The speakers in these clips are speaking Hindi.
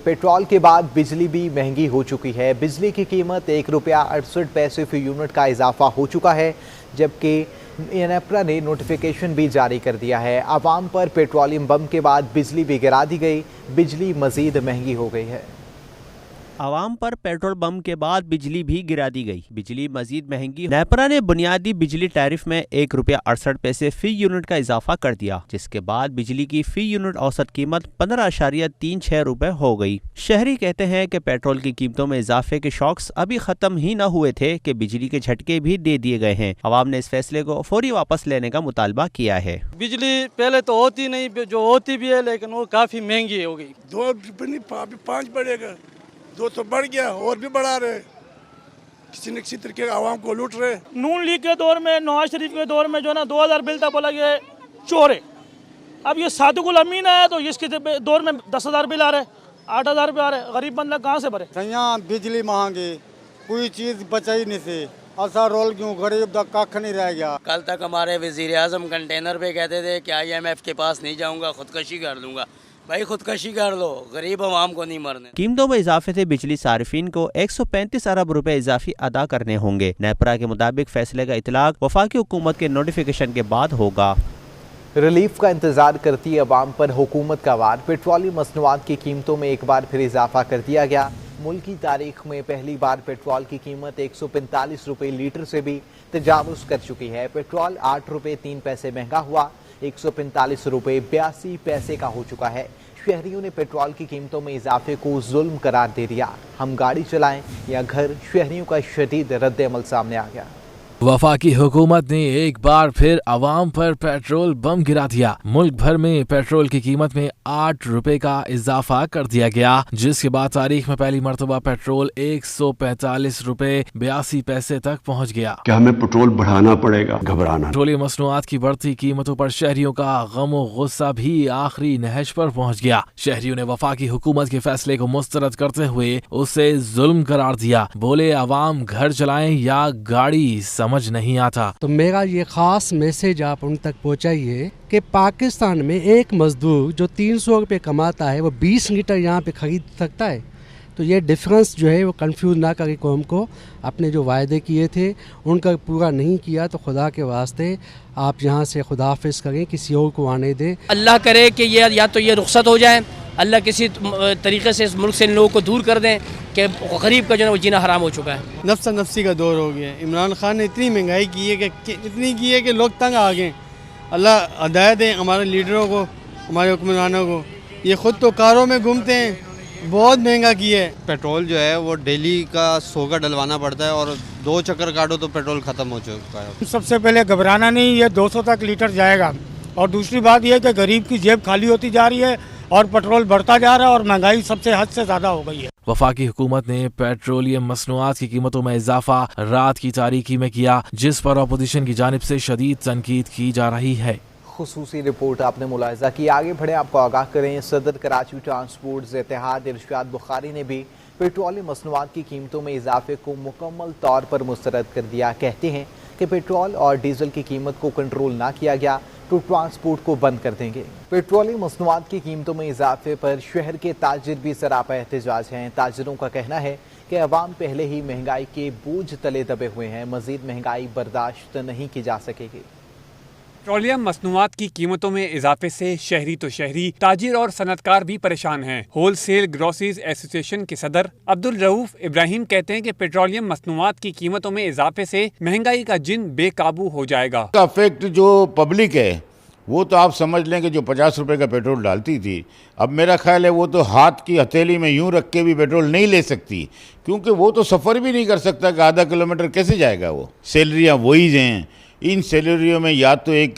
पेट्रोल के बाद बिजली भी महंगी हो चुकी है। बिजली की कीमत ₹1.68 फी यूनिट का इजाफा हो चुका है, जबकि नेपरा ने नोटिफिकेशन भी जारी कर दिया है। आवाम पर पेट्रोलियम बम के बाद बिजली भी गिरा दी गई। बिजली मजीद महंगी हो गई है। आवाम पर पेट्रोल बम के बाद बिजली भी गिरा दी गई। बिजली मजीद महंगी। नेपरा ने बुनियादी बिजली टैरिफ में ₹1.68 फी यूनिट का इजाफा कर दिया, जिसके बाद बिजली की फी यूनिट औसत कीमत 15.36 रुपए हो गई। शहरी कहते हैं कि पेट्रोल की कीमतों में इजाफे के शॉक्स अभी खत्म ही न हुए थे कि बिजली के झटके भी दे दिए गए हैं। आवाम ने इस फैसले को फौरी वापस लेने का मुतालबा किया है। बिजली पहले तो होती नहीं, जो होती भी है लेकिन वो काफी महंगी हो गई। 5 बढ़ेगा, 2 तो बढ़ गया और भी बढ़ा रहे, किसी न किसी तरीके आवाम को लूट रहे। नून लीग के दौर में, नवाज शरीफ के दौर में जो ना 2000 बिल था, बोला ये चोर है। अब ये सादिकुल अमीन आया तो इसके दौर में 10,000 बिल आ रहे, 8,000 रुपये आ रहे। गरीब बंदा कहाँ से भरे? यहाँ बिजली महंगी, कोई चीज़ बचाई नहीं थी। ऐसा रोल क्यों, गरीब तक कख नहीं रह गया। कल तक हमारे वज़ीर आज़म कंटेनर पे कहते थे कि IMF के पास नहीं जाऊँगा, खुदकशी कर लूँगा। भाई खुदकशी कर लो, गरीब आवाम को नहीं मरने। कीमतों में इजाफे से बिजली सार्फिन को 135 अरब रुपए इजाफी अदा करने होंगे। नेपरा के मुताबिक फैसले का इतलाक वफाकी हुकूमत के नोटिफिकेशन के बाद होगा। रिलीफ का इंतजार करती अवाम पर हुकूमत का वार। पेट्रोलियम मसनूआत की कीमतों में एक बार फिर इजाफा कर दिया गया। मुल्क की तारीख में पहली बार पेट्रोल की कीमत 145 रुपए लीटर से भी तजावुज कर चुकी है। पेट्रोल 8 रुपए 3 पैसे महंगा हुआ, 145 रुपए 82 पैसे का हो चुका है। शहरियों ने पेट्रोल की कीमतों में इजाफे को जुल्म करार दे दिया। हम गाड़ी चलाएं या घर, शहरियों का शदीद रद्द अमल सामने आ गया। वफाकी हुकूमत ने एक बार फिर अवाम पर पेट्रोल बम गिरा दिया। मुल्क भर में पेट्रोल की कीमत में 8 रुपए का इजाफा कर दिया गया, जिसके बाद तारीख में पहली मरतबा पेट्रोल 145 रुपए 82 पैसे तक पहुंच गया। क्या हमें पेट्रोल बढ़ाना पड़ेगा? घबराना। पेट्रोलियम मसनूआत की बढ़ती कीमतों पर शहरियों का गम व गुस्सा भी आखिरी नहज पर पहुंच गया। शहरियों ने वफाकी हुकूमत के फैसले को मुस्तरद करते हुए उसे जुल्म करार दिया। बोले अवाम घर चलाएं या गाड़ी समझ नहीं आता। तो मेरा ये खास मैसेज आप उन तक पहुंचाइए कि पाकिस्तान में एक मजदूर जो 300 रुपये कमाता है वो 20 लीटर यहाँ पे खरीद सकता है। तो ये डिफरेंस जो है वो कंफ्यूज ना करे कौम को। अपने जो वायदे किए थे उनका पूरा नहीं किया तो खुदा के वास्ते आप यहाँ से खुदा हाफिज करें, किसी और को आने दें। अल्लाह करे कि ये या तो ये रुखसत हो जाए, अल्लाह किसी तरीके से इस मुल्क से इन लोगों को दूर कर दें कि गरीब का जो है वो जीना हराम हो चुका है। नफ्सा नफ्सी का दौर हो गया। इमरान खान ने इतनी महंगाई की है कि इतनी की है कि लोग तंग आ गए। अल्लाह हिदायत दें हमारे लीडरों को, हमारे हुक्मरानों को। ये खुद तो कारों में घूमते हैं, बहुत महंगा किया है। पेट्रोल जो है वो डेली का 100 का डलवाना पड़ता है और 2 चक्कर काटो तो पेट्रोल खत्म हो चुका है। सबसे पहले घबराना नहीं, ये 200 तक लीटर जाएगा। और दूसरी बात यह कि गरीब की जेब खाली होती जा रही है और पेट्रोल बढ़ता जा रहा है और महंगाई सबसे हद से ज्यादा हो गई है। वफाकी हुकूमत ने पेट्रोलियम मसनूआत की कीमतों में इजाफा रात की तारीकी में किया, जिस पर अपोजिशन की जानिब से शदीद तनकीद की जा रही है। खुसूसी रिपोर्ट आपने मुलाहिजा की। आगे बढ़े आपको आगाह करें। सदर कराची ट्रांसपोर्ट इत्तेहाद इरशाद बुखारी ने भी पेट्रोलियम मसनूआत की कीमतों में इजाफे को मुकम्मल तौर पर मुस्तरद कर दिया। कहते हैं कि पेट्रोल और डीजल की कीमत को कंट्रोल ना किया गया तो ट्रांसपोर्ट को बंद कर देंगे। पेट्रोलियम मसनूआत की कीमतों में इजाफे पर शहर के ताजिर भी सरापा एहतजाज हैं। ताजिरों का कहना है कि अवाम पहले ही महंगाई के बोझ तले दबे हुए हैं, मजीद महंगाई बर्दाश्त नहीं की जा सकेगी। पेट्रोलियम मसनूआत की कीमतों में इजाफे से शहरी तो शहरी, ताजिर और सनतकार भी परेशान हैं। होलसेल ग्रोसरीज एसोसिएशन के सदर अब्दुल रऊफ इब्राहिम कहते हैं कि पेट्रोलियम मसनूआत की कीमतों में इजाफे से महंगाई का जिन बेकाबू हो जाएगा। इफेक्ट जो पब्लिक है वो तो आप समझ लें कि जो 50 रुपए का पेट्रोल डालती थी, अब मेरा ख्याल है वो तो हाथ की हथेली में यूं रख के भी पेट्रोल नहीं ले सकती, क्योंकि वो तो सफ़र भी नहीं कर सकता कि आधा किलोमीटर कैसे जाएगा। वो सैलरियाँ वही हैं। इन सैलरियों में या तो एक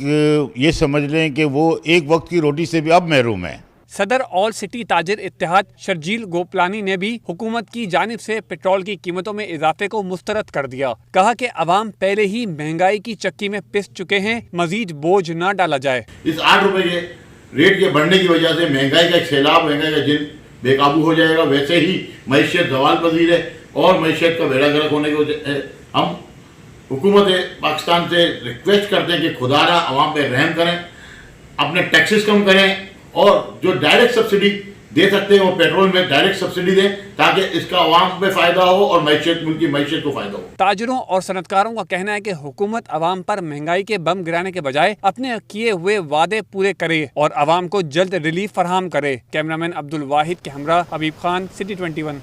ये समझ लें कि वो एक वक्त की रोटी से भी अब महरूम है। सदर ऑल सिटी ताजिर इत्तेहाद शर्जील गोपलानी ने भी हुकूमत की जानिब से पेट्रोल की कीमतों में इजाफे को मुस्तरद कर दिया। कहा कि अवाम पहले ही महंगाई की चक्की में पिस चुके हैं, मजीद बोझ न डाला जाए। इस 8 रुपए के रेट के बढ़ने की वजह से महंगाई का सैलाब, महंगाई का जिन बेकाबू हो जाएगा। वैसे ही मैशियत जवाल पजीर है और मैशियत का बेड़ा गर्क होने की वजह हम हुकूमत पाकिस्तान से रिक्वेस्ट करते हैं कि खुदारा अवाम पे रहम करें, अपने टैक्सेस कम करें और जो डायरेक्ट सब्सिडी दे सकते हैं, वो पेट्रोल में डायरेक्ट सब्सिडी दें ताकि इसका आवाम में फ़ायदा हो और मैशियत, मुल्क की मैशियत को फ़ायदा हो। ताजिरों और सनतकारों का कहना है कि हुकूमत आवाम पर महंगाई के बम गिराने के बजाय अपने किए हुए वादे पूरे करे और आवाम को जल्द रिलीफ फराहम करे। कैमरामैन अब्दुल वाहिद के हमरा हबीब खान, सिटी 21।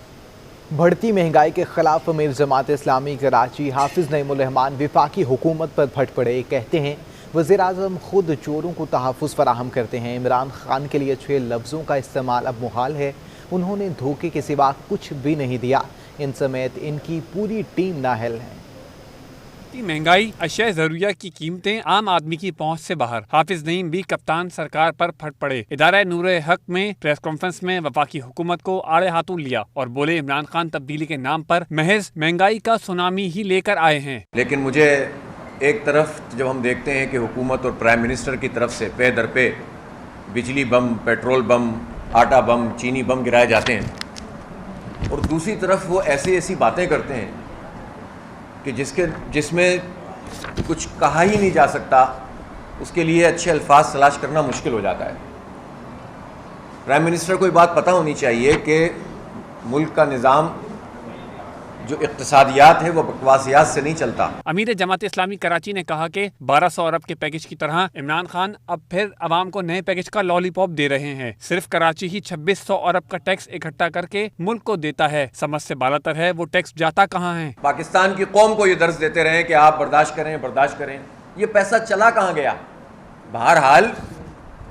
बढ़ती महंगाई के खिलाफ अमीर जमात इस्लामी कराची हाफिज नईमुर रहमान विफाकी हुकूमत पर फट पड़े। कहते हैं वज़ीर आज़म खुद चोरों को तहफ़्फ़ुज़ फराहम करते हैं। इमरान खान के लिए अच्छे लफ्ज़ों का इस्तेमाल अब मुहाल है। उन्होंने धोखे के सिवा कुछ भी नहीं दिया। इन समेत इनकी पूरी टीम नाअहल है। महंगाई, अशिया ज़रूरिया की कीमतें आम आदमी की पहुंच से बाहर। हाफिज नईम भी कप्तान सरकार पर फट पड़े। इदारा नूरे हक में प्रेस कॉन्फ्रेंस में वफाकी हुकूमत को आड़े हाथों लिया और बोले इमरान खान तब्दीली के नाम पर महज महंगाई का सुनामी ही लेकर आए हैं। लेकिन मुझे एक तरफ जब हम देखते हैं कि हुकूमत और प्राइम मिनिस्टर की तरफ से पे दर पे बिजली बम, पेट्रोल बम, आटा बम, चीनी बम गिराए जाते हैं और दूसरी तरफ वो ऐसी बातें करते हैं कि जिसमें कुछ कहा ही नहीं जा सकता, उसके लिए अच्छे अल्फाज तलाश करना मुश्किल हो जाता है। प्राइम मिनिस्टर को ये बात पता होनी चाहिए कि मुल्क का निज़ाम जो इक़्तिसादियात है वो बकवासियात से नहीं चलता। अमीर जमात इस्लामी कराची ने कहा कि 1200 अरब के पैकेज की तरह इमरान खान अब फिर अवाम को नए पैकेज का लॉलीपॉप दे रहे हैं। सिर्फ कराची ही 2600 अरब का टैक्स इकट्ठा करके मुल्क को देता है। समझ से बालातर है वो टैक्स जाता कहाँ है। पाकिस्तान की कौम को ये दर्ज देते रहे कि आप बर्दाश्त करें, ये पैसा चला कहाँ गया। बहरहाल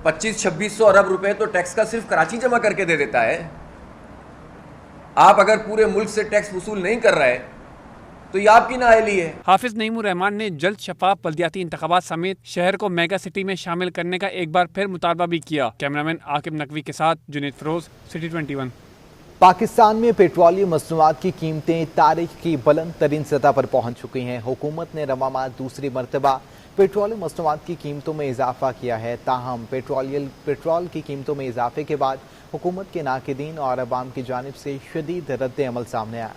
2500-2600 अरब रुपए तो टैक्स का सिर्फ कराची जमा करके दे देता है। आप अगर पूरे मुल्क से टैक्स वसूल नहीं कर रहे तो ये आपकी नाअहली है। हाफिज नईमुर रहमान ने जल्द शफाफ बल्दियाती इंतखाबात समेत शहर को मेगा सिटी में शामिल करने का एक बार फिर मुतालबा भी किया। कैमरामैन आकिब नकवी के साथ जुनैद फिरोज, सिटी 21। पाकिस्तान में पेट्रोलियम मसनूआत की कीमतें तारीख की बुलंद तरीन सतह पर पहुंच चुकी हैं। हुकूमत ने रवामा दूसरी मरतबा पेट्रोलियम मसनूआत की कीमतों में इजाफा किया है। ताहम पेट्रोल की कीमतों में इजाफे के बाद हुकूमत के नाकिदीन और अवाम की जानिब से शदीद रद्द अमल सामने आया।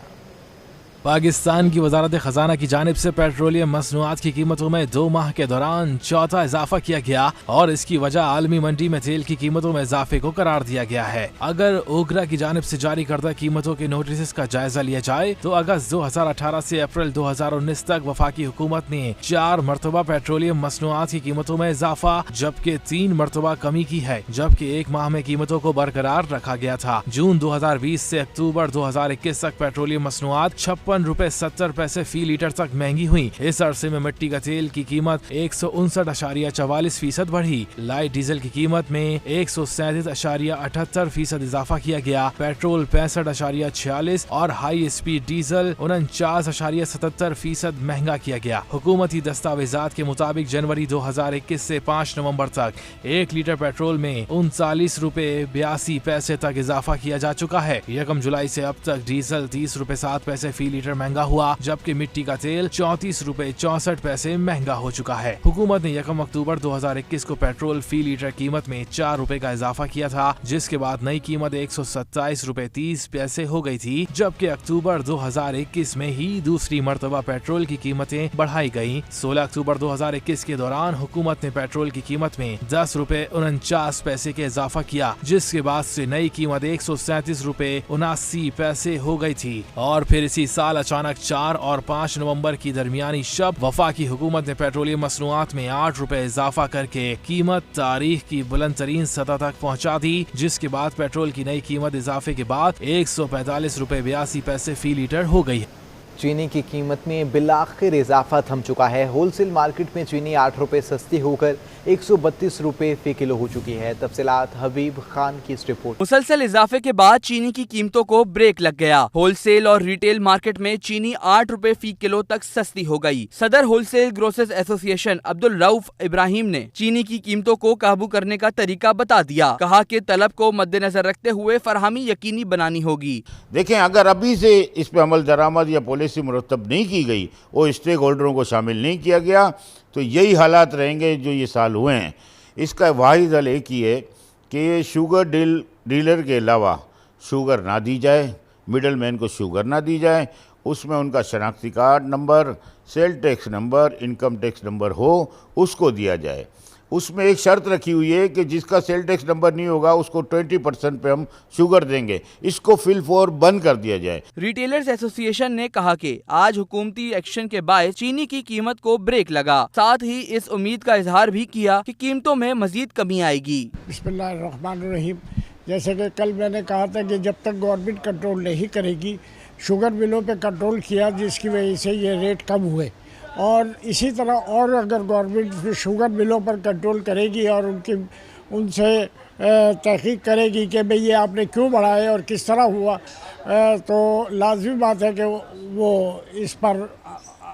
पाकिस्तान की वजारत खजाना की जानिब से पेट्रोलियम मसनूआत की कीमतों में 2 माह के दौरान चौथा इजाफा किया गया और इसकी वजह आलमी मंडी में तेल की कीमतों में इजाफे को करार दिया गया है। अगर ओगरा की जानिब से जारी करदा कीमतों के नोटिस का जायजा लिया जाए तो अगस्त 2018 से अप्रैल 2019 तक वफाकी हुकूमत ने 4 मरतबा पेट्रोलियम मसनूआत की कीमतों में इजाफा जबकि 3 मरतबा कमी की है, जबकि एक माह में कीमतों को बरकरार रखा गया था। जून 2020 से अक्टूबर 2021 तक पेट्रोलियम मसनूआत 56 रुपए 70 पैसे फी लीटर तक महंगी हुई। इस अरसे में मिट्टी का तेल की कीमत 159.44% बढ़ी। लाइट डीजल की कीमत में 137.78% इजाफा किया गया। पेट्रोल 65.46 और हाई स्पीड डीजल 49.77% महंगा किया गया। हुकूमती दस्तावेजात के मुताबिक जनवरी 2021 से 5 नवंबर तक 1 लीटर पेट्रोल में 39 रुपए 82 पैसे तक इजाफा किया जा चुका है। 1 जुलाई से अब तक डीजल 30 रुपए 7 पैसे फी लीटर महंगा हुआ, जबकि मिट्टी का तेल 34 रुपए 64 पैसे महंगा हो चुका है। हुकूमत ने 1 अक्टूबर 2021 को पेट्रोल फी लीटर कीमत में 4 रुपए का इजाफा किया था, जिसके बाद नई कीमत 127 रुपए 30 पैसे हो गई थी, जबकि अक्टूबर 2021 में ही दूसरी मरतबा पेट्रोल की कीमतें बढ़ाई गयी। 16 अक्टूबर 2021 के दौरान हुकूमत ने पेट्रोल की कीमत में 10 रुपए 49 पैसे के इजाफा किया, जिसके बाद से नई कीमत 137 रुपए 79 पैसे हो गई थी। और फिर इसी साल अचानक 4 और 5 नवंबर की दरमियानी शब वफाकी हुकूमत ने पेट्रोलियम मसनूआत में 8 रुपए इजाफा करके कीमत तारीख की बुलंद तरीन सतह तक पहुंचा दी, जिसके बाद पेट्रोल की नई कीमत इजाफे के बाद 145 रुपए 82 पैसे फी लीटर हो गई है। चीनी की कीमत में बिलाखिर इजाफा थम चुका है। होलसेल मार्केट में चीनी 8 रुपए सस्ती होकर 132 रुपए फी किलो हो चुकी है। तफसीलात हबीब खान की इस रिपोर्ट। मुसलसल इजाफे के बाद चीनी की कीमतों को ब्रेक लग गया। होलसेल और रिटेल मार्केट में चीनी 8 रुपए फी किलो तक सस्ती हो गई। सदर wholesale grocers association Abdul Rauf Ibrahim ने चीनी की कीमतों को काबू करने का तरीका बता दिया। कहा कि तलब को मद्देनजर रखते हुए फरहमी यकीनी बनानी होगी। देखें, अगर अभी से इस पर अमल दरामद या पॉलिसी मुरतब नहीं की गई और स्टेक होल्डरों को शामिल नहीं किया गया तो यही हालात रहेंगे जो ये साल हुए हैं। इसका वाहिद हल एक ही है कि शुगर डीलर के अलावा शुगर ना दी जाए, मिडल मैन को शुगर ना दी जाए, उसमें उनका शनाख्ती card number, sale tax number, income tax number हो, उसको दिया जाए। उसमें एक शर्त रखी हुई है कि जिसका सेल टैक्स नंबर नहीं होगा उसको 20% पे हम शुगर देंगे। इसको फिल फॉर बंद कर दिया जाए। रिटेलर्स एसोसिएशन ने कहा कि आज हुकूमती एक्शन के बायस चीनी की कीमत को ब्रेक लगा। साथ ही इस उम्मीद का इजहार भी किया कि कीमतों में मजीद कमी आएगी। बिस्मिल्लाहिर्रहमानिर्रहीम। जैसे कि कल मैंने कहा था कि जब तक गवर्नमेंट कंट्रोल नहीं करेगी, शुगर मिलों पे कंट्रोल किया जिसकी वजह से ये रेट कम हुए, और इसी तरह और अगर गवर्नमेंट शुगर मिलों पर कंट्रोल करेगी और उनसे तहकीक करेगी कि भाई ये आपने क्यों बढ़ाए और किस तरह हुआ, तो लाजमी बात है कि वो इस पर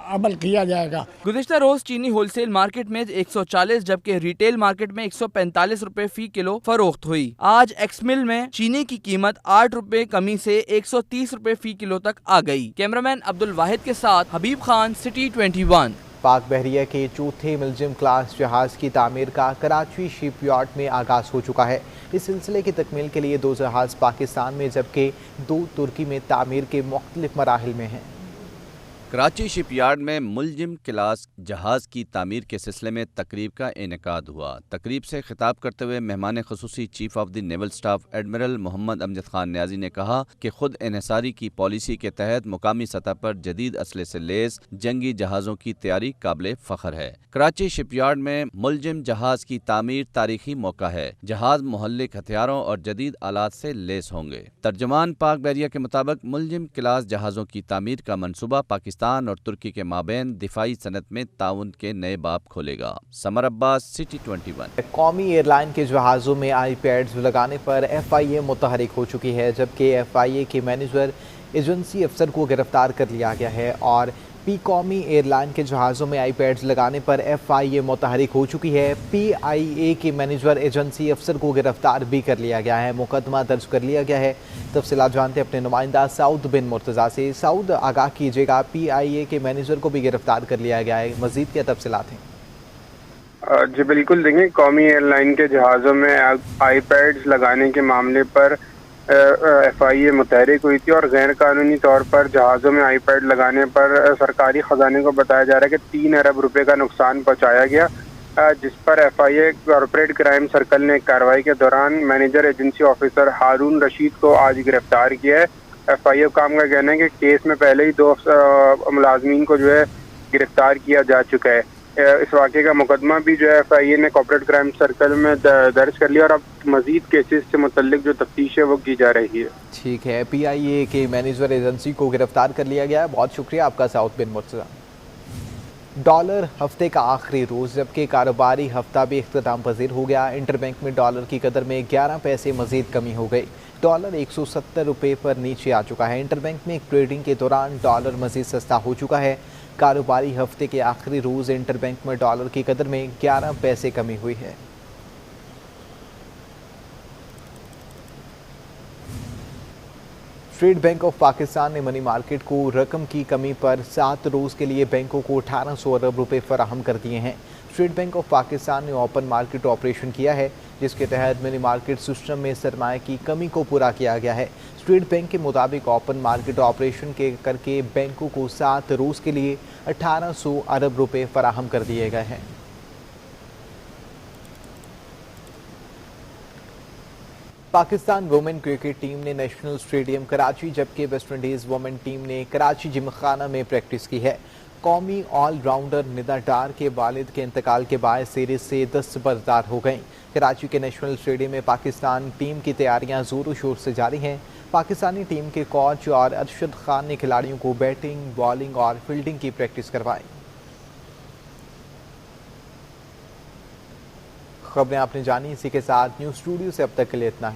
अमल किया जाएगा। गुज़िश्ता रोज चीनी होलसेल मार्केट में 140 जबकि रिटेल मार्केट में 145 रुपए फी किलो फरोख्त हुई। आज एक्स मिल में चीनी की कीमत 8 रुपए कमी से 130 रुपए फी किलो तक आ गई। कैमरामैन अब्दुल वाहिद के साथ हबीब खान, सिटी 21। पाक बहरिया के चौथे मिल्जिम क्लास जहाज की तामीर का कराची शिपयार्ड में आगाज हो चुका है। इस सिलसिले की तकमील के लिए 2 जहाज पाकिस्तान में जबकि 2 तुर्की में तामीर के मुख्तलिफ मराहिल में हैं। कराची शिपयार्ड में मुल्जिम क्लास जहाज़ की तामीर के सिलसिले में तकरीब का इनेकाद हुआ। तकरीब से खिताब करते हुए मेहमान खसूसी chief of the naval staff admiral Mohammad Amjad Khan Niazi ने कहा कि खुद इन्हिसारी की पॉलिसी के तहत मुकामी सतह पर जदीद असले से लैस जंगी जहाज़ों की तैयारी काबिल फ़ख्र है। कराची शिपयार्ड में मुल्जिम जहाज़ की तामीर तारीखी मौका है। जहाज़ मुहल्लिक हथियारों और जदीद आलात से लैस होंगे। तर्जमान पाक बहरिया के मुताबिक मुल्जिम क्लास जहाज़ों की तामीर का मनसूबा पाकिस्तान और तुर्की के माबैन दिफाई सनत में ताउन के नए बाब खोलेगा। Summer Abbas, city 21। कौमी एयरलाइन के जहाज़ों में iPads लगाने पर FIA मुतहरिक हो चुकी है, जबकि FIA के मैनेजर एजेंसी अफसर को गिरफ्तार कर लिया गया है और कौमी एयरलाइन के जहाज़ों में iPads लगाने पर FIA मुतहरिक हो चुकी है। PIA के मैनेजर एजेंसी अफसर को गिरफ्तार भी कर लिया गया है, मुकदमा दर्ज कर लिया गया है। तफसीलात जानते अपने नुमाइंदा साउद बिन मुर्तज़ा से। साउद, आगाह कीजिएगा, PIA के मैनेजर को भी गिरफ्तार कर लिया गया है, मज़ीद क्या तफसीलात हैं? जी बिल्कुल, देखें, कौमी एयरलाइन के जहाज़ों में iPads लगाने के मामले पर FIA मुतहरिक हुई थी और गैर कानूनी तौर पर जहाज़ों में iPad लगाने पर सरकारी ख़जाने को बताया जा रहा है कि 3 अरब रुपए का नुकसान पहुंचाया गया, जिस पर FIA कॉर्पोरेट क्राइम सर्कल ने कार्रवाई के दौरान मैनेजर एजेंसी ऑफिसर हारून रशीद को आज गिरफ्तार किया है। FIA काम का कहना है कि केस में पहले ही 2 मुलाजमीन को जो है गिरफ्तार किया जा चुका है। इस वाक़े का मुकदमा भी जो है FIA ने कॉर्पोरेट क्राइम सर्कल में दर्ज कर लिया और अब मजीद केसेस से मुतल्लिक जो तफ्तीश है वो की जा रही है। ठीक है, PIA के मैनेजर एजेंसी को गिरफ्तार कर लिया गया है। बहुत शुक्रिया आपका साउथ बिन मुर्तज़ा। डॉलर हफ्ते का आखिरी रोज़, जबकि कारोबारी हफ्ता भी इख्तिताम पजीर हो गया। इंटरबैंक में डॉलर की कदर में 11 पैसे मजीद कमी हो गई। डॉलर 170 रुपये पर नीचे आ चुका है। इंटरबैंक में ट्रेडिंग के दौरान डॉलर मजीद सस्ता हो चुका है। कारोबारी हफ्ते के आखिरी रोज़ इंटरबैंक में डॉलर की कदर में 11 पैसे कमी हुई है। स्टेट बैंक ऑफ पाकिस्तान ने मनी मार्केट को रकम की कमी पर 7 रोज़ के लिए बैंकों को 1800 अरब रुपए फराहम कर दिए हैं। स्टेट बैंक ऑफ पाकिस्तान ने ओपन मार्केट ऑपरेशन किया है, जिसके तहत मनी मार्केट सिस्टम में सरमाए की कमी को पूरा किया गया है। स्टेट बैंक के मुताबिक ओपन मार्केट ऑपरेशन के करके बैंकों को 7 रोज़ के लिए 1800 अरब रुपए फराहम कर दिए गए हैं। पाकिस्तान वुमेन क्रिकेट टीम ने नेशनल स्टेडियम कराची, जबकि वेस्ट इंडीज़ वुमेन टीम ने कराची जिमखाना में प्रैक्टिस की है। कौमी ऑलराउंडर निदा डार के वालिद के इंतकाल के बाद सीरीज से दस्तबरदार हो गई। कराची के नेशनल स्टेडियम में पाकिस्तान टीम की तैयारियां जोरों शोर से जारी हैं। पाकिस्तानी टीम के कोच और अरशद खान ने खिलाड़ियों को बैटिंग, बॉलिंग और फील्डिंग की प्रैक्टिस करवाई। खबरें आपने जानी, इसी के साथ न्यूज़ स्टूडियो से अब तक के लिए इतना ही।